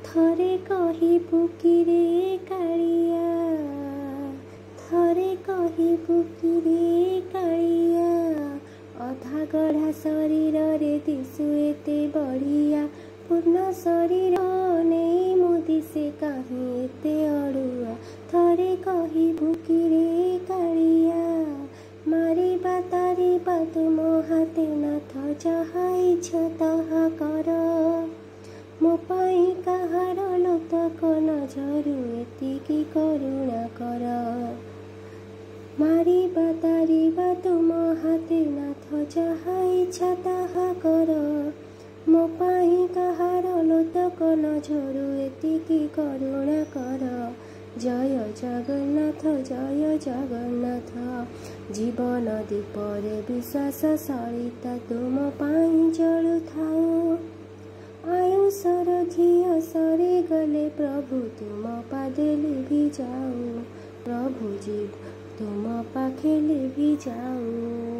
थरे कहिबु किरे कालिया, थरे कहिबु किरे कालिया, अधा गढ़ा शरीर रे दिशु एते बढ़िया, पूर्ण शरीर नहीं मु दिशे कहीं एते अड़ुआ। थरे कहिबु किरे कालिया, मारिबा तारिबा तुम हाथे नाथ, जहा इच्छा ताहा कर। मो पाई काहार लोतक नझरु एतिकी करुणा कर। मारिबा तारिबा तुम हाथे नाथ, जहा इच्छा ताहा कर। मो पाई काहार लोतक नझरु एतिकी करुणा कर। जय जगन्नाथ जय जगन्नाथ, जीवन दीपरे विश्वास सरिता तुम पाई जलु थाऊ। आयुषर घिय सरी गले प्रभु तुम पादे लिभि जाऊ, प्रभु जी तुम पाखे लिभि जाऊ।